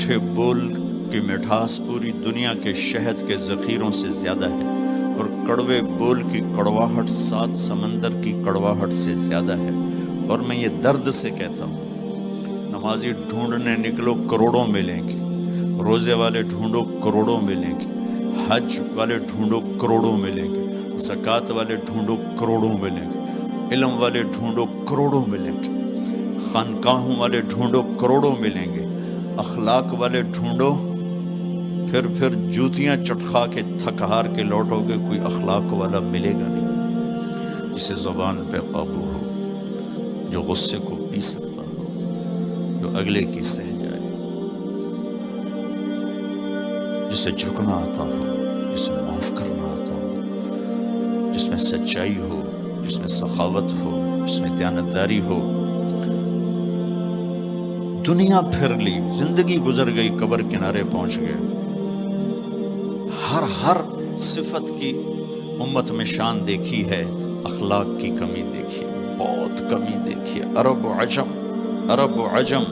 میٹھے بول کی مٹھاس پوری دنیا کے شہد کے ذخیروں سے زیادہ ہے، اور کڑوے بول کی کڑواہٹ 7 سمندر کی کڑواہٹ سے زیادہ ہے۔ اور میں یہ درد سے کہتا ہوں، نمازی ڈھونڈنے نکلو کروڑوں ملیں گے، روزے والے ڈھونڈو کروڑوں ملیں گے، حج والے ڈھونڈو کروڑوں ملیں گے، زکوٰۃ والے ڈھونڈو کروڑوں ملیں گے، علم والے ڈھونڈو کروڑوں ملیں گے، خانقاہوں والے ڈھونڈو کروڑوں ملیں گے، اخلاق والے ڈھونڈو، پھر جوتیاں چٹخا کے تھک ہار کے لوٹو گے، کوئی اخلاق والا ملے گا نہیں، جسے زبان پہ قابو ہو، جو غصے کو پی سکتا ہو، جو اگلے کی سہ جائے، جسے جھکنا آتا ہو، جسے معاف کرنا آتا ہو، جس میں سچائی ہو، جس میں سخاوت ہو، جس میں دیانتداری ہو۔ دنیا پھر لی، زندگی گزر گئی، قبر کنارے پہنچ گئے، ہر صفت کی امت میں شان دیکھی ہے، اخلاق کی کمی دیکھی ہے، بہت کمی دیکھی ہے۔ عرب و عجم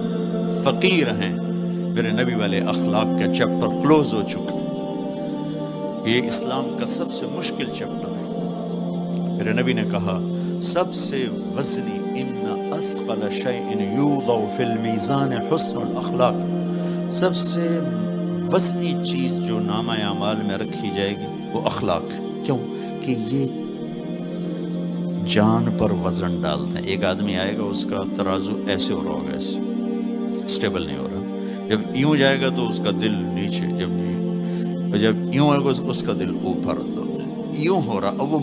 فقیر ہیں، میرے نبی والے اخلاق کا چیپٹر کلوز ہو چکا ہے۔ یہ اسلام کا سب سے مشکل چیپٹر ہے۔ میرے نبی نے کہا سب سے وزنی، ان اثقل شیء یوضع فی المیزان حسن الاخلاق، سب سے وزنی چیز جو نامہ اعمال میں رکھی جائے گی وہ اخلاق ہے۔ کیوں کہ یہ جان پر وزن ڈالتے ہیں۔ ایک آدمی آئے گا، اس کا ترازو ایسے ہو رہا ہوگا، ایسے اسٹیبل نہیں ہو رہا، جب یوں جائے گا تو اس کا دل نیچے، جب یوں آئے گا اس کا دل اوپر، تو یوں ہو رہا، اب وہ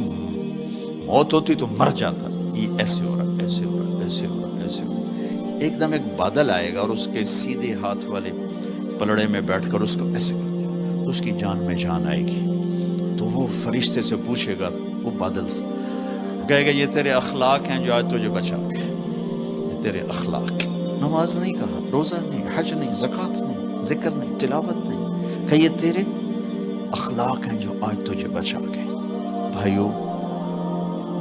موت ہوتی تو مر جاتا، یہ ایسے ہو رہا، ایسے ہو رہا، ایسے ہو رہا، ایسے ہو رہا۔ ایک دم ایک بادل آئے گا اور اس کے سیدھے ہاتھ والے پلڑے میں بیٹھ کر اس کو ایسے کر دیا تو اس کی جان میں جان آئے گی۔ تو وہ فرشتے سے پوچھے گا، وہ بادل سے کہے گا یہ تیرے اخلاق ہیں جو آج تجھے بچا گئے، یہ تیرے اخلاق۔ نماز نہیں کہا، روزہ نہیں، حج نہیں، زکوٰۃ نہیں، ذکر نہیں، تلاوت نہیں، کہ یہ تیرے اخلاق ہیں جو آج تجھے بچا گئے۔ بھائیو،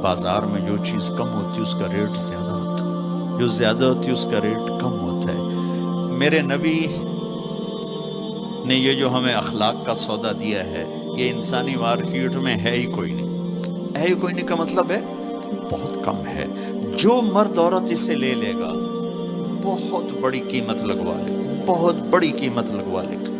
بازار میں جو چیز کم ہوتی ہے اس کا ریٹ زیادہ ہوتا ہے، جو زیادہ ہوتی ہے اس کا ریٹ کم ہوتا ہے۔ میرے نبی نے یہ جو ہمیں اخلاق کا سودا دیا ہے، یہ انسانی مارکیٹ میں ہے ہی کوئی نہیں۔ ہے ہی کوئی نہیں کا مطلب ہے بہت کم ہے۔ جو مرد عورت اسے لے لے گا بہت بڑی قیمت لگوا لے، بہت بڑی قیمت لگوا لے گا۔